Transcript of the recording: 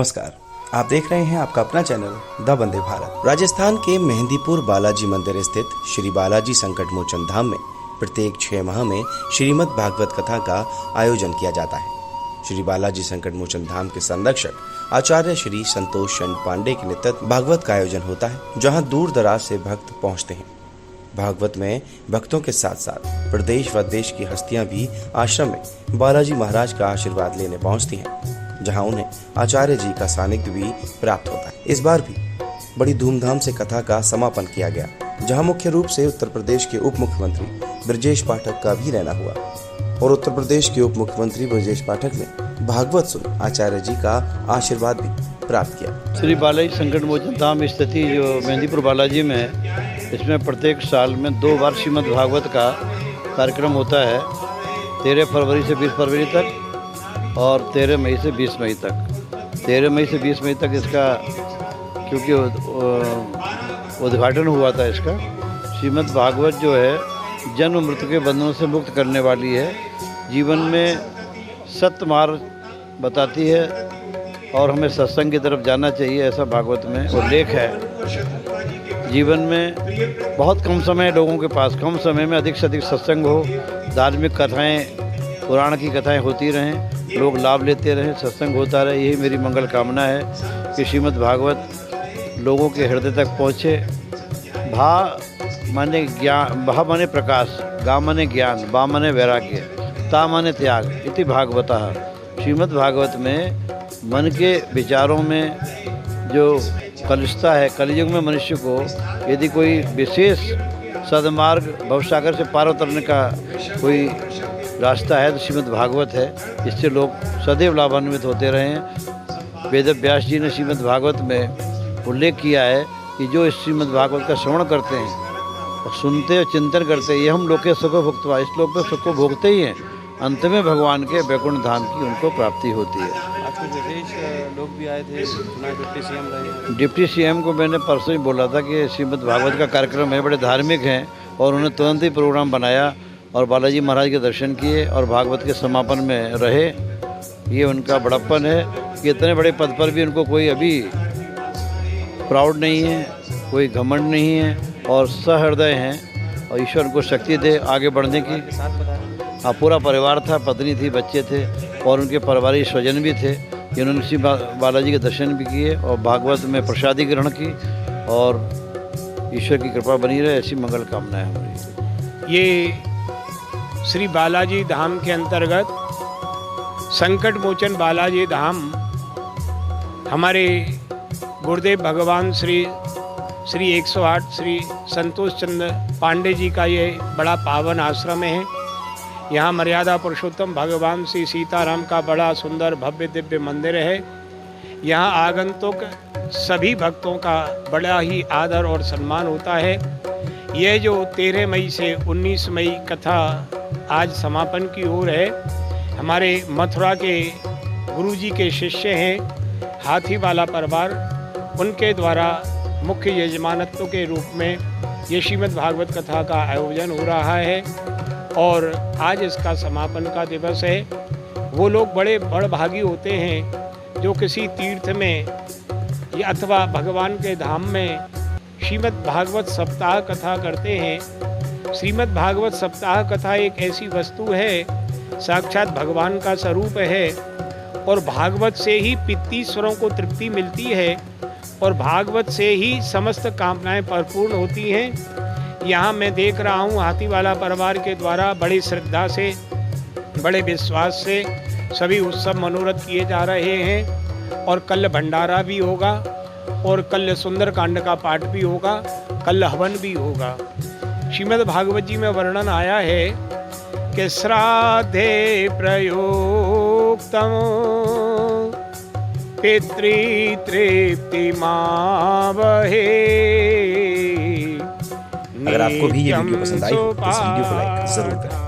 नमस्कार, आप देख रहे हैं आपका अपना चैनल द वंदे भारत। राजस्थान के मेहंदीपुर बालाजी मंदिर स्थित श्री बालाजी संकट मोचन धाम में प्रत्येक 6 माह में श्रीमद् भागवत कथा का आयोजन किया जाता है। श्री बालाजी संकट मोचन धाम के संरक्षक आचार्य श्री संतोष चंद पांडे के नेतृत्व भागवत का आयोजन होता है, जहां दूर दराज से भक्त पहुंचते हैं। भागवत में भक्तों के साथ साथ प्रदेश व देश की हस्तियां भी आश्रम में बालाजी महाराज का आशीर्वाद लेने पहुंचती हैं, जहां उन्हें आचार्य जी का सानिध्य भी प्राप्त होता है। इस बार भी बड़ी धूमधाम से कथा का समापन किया गया, जहां मुख्य रूप से उत्तर प्रदेश के उप मुख्यमंत्री ब्रजेश पाठक का भी रहना हुआ और उत्तर प्रदेश के उप मुख्यमंत्री ब्रजेश पाठक ने भागवत सुन आचार्य जी का आशीर्वाद भी प्राप्त किया। श्री बालाजी संकट मोचन धाम स्थिति जो मेहंदीपुर बालाजी में है, इसमें प्रत्येक साल में 2 बार श्रीमद् भागवत का कार्यक्रम होता है। 13 फरवरी से 20 फरवरी तक और 13 मई से 20 मई तक। 13 मई से 20 मई तक इसका क्योंकि उद्घाटन हुआ था इसका। श्रीमद् भागवत जो है जन्म मृत्यु के बंधनों से मुक्त करने वाली है, जीवन में सत्य मार्ग बताती है और हमें सत्संग की तरफ जाना चाहिए, ऐसा भागवत में उल्लेख है। जीवन में बहुत कम समय लोगों के पास, कम समय में अधिक से अधिक सत्संग हो, धार्मिक कथाएं, पुराण की कथाएं होती रहें, लोग लाभ लेते रहें, सत्संग होता रहे, यही मेरी मंगल कामना है कि श्रीमद् भागवत लोगों के हृदय तक पहुँचे। भा माने ज्ञान, भा माने प्रकाश, गा माने ज्ञान, बा माने वैराग्य, ता माने त्याग, इति भागवतः। श्रीमद् भागवत में मन के विचारों में जो कलुषता है, कलयुग में मनुष्य को यदि कोई विशेष सदमार्ग भवसागर से पार उतरने का कोई रास्ता है तो श्रीमद् भागवत है। इससे लोग सदैव लाभान्वित होते रहे हैं। वेद व्यास जी ने श्रीमद् भागवत में उल्लेख किया है कि जो इस श्रीमद् भागवत का श्रवण करते हैं और सुनते और चिंतन करते हैं, ये हम लोग के सुख भुक्तवा, इस लोक में सुख को भोगते ही हैं, अंत में भगवान के वैकुंठ धाम की उनको प्राप्ति होती है। आपके विदेश लोग भी आए थे, डिप्टी सीएम रहे। डिप्टी सीएम को मैंने परसों ही बोला था कि श्रीमद् भागवत का कार्यक्रम है, बड़े धार्मिक हैं, और उन्होंने तुरंत ही प्रोग्राम बनाया और बालाजी महाराज के दर्शन किए और भागवत के समापन में रहे। ये उनका बड़प्पन है कि इतने बड़े पद पर भी उनको कोई अभी प्राउड नहीं है, कोई घमंड नहीं है और सहृदय हैं, और ईश्वर उनको शक्ति दे आगे बढ़ने की। हाँ, पूरा परिवार था, पत्नी थी, बच्चे थे और उनके पारिवारिक स्वजन भी थे, जिन्होंने श्री बालाजी के दर्शन भी किए और भागवत में प्रसादी ग्रहण की, और ईश्वर की कृपा बनी रहे, ऐसी मंगल कामना है हमारी। ये श्री बालाजी धाम के अंतर्गत संकट मोचन बालाजी धाम हमारे गुरुदेव भगवान श्री 108 श्री संतोष चंद पांडे जी का ये बड़ा पावन आश्रम है। यहाँ मर्यादा पुरुषोत्तम भगवान श्री सीताराम का बड़ा सुंदर भव्य दिव्य मंदिर है। यहाँ आगंतुक सभी भक्तों का बड़ा ही आदर और सम्मान होता है। यह जो 13 मई से 19 मई कथा आज समापन की ओर है, हमारे मथुरा के गुरुजी के शिष्य हैं हाथी वाला परिवार, उनके द्वारा मुख्य यजमानत्व के रूप में ये श्रीमद् भागवत कथा का आयोजन हो रहा है और आज इसका समापन का दिवस है। वो लोग बड़े बड़भागी होते हैं जो किसी तीर्थ में या अथवा भगवान के धाम में श्रीमद् भागवत सप्ताह कथा करते हैं। श्रीमद् भागवत सप्ताह कथा एक ऐसी वस्तु है, साक्षात भगवान का स्वरूप है, और भागवत से ही पित्तीश्वरों को तृप्ति मिलती है और भागवत से ही समस्त कामनाएं परिपूर्ण होती हैं। यहाँ मैं देख रहा हूँ हाथी वाला परिवार के द्वारा बड़ी श्रद्धा से, बड़े विश्वास से सभी उत्सव मनोरथ किए जा रहे हैं और कल भंडारा भी होगा और कल सुंदरकांड का पाठ भी होगा, कल हवन भी होगा। श्रीमद् भागवत जी में वर्णन आया है कि श्राद्धे प्रयोक्तम पितृतृप्ति मावहे। अगर आपको भी ये वीडियो पसंद आई तो इस वीडियो को लाइक जरूर करें।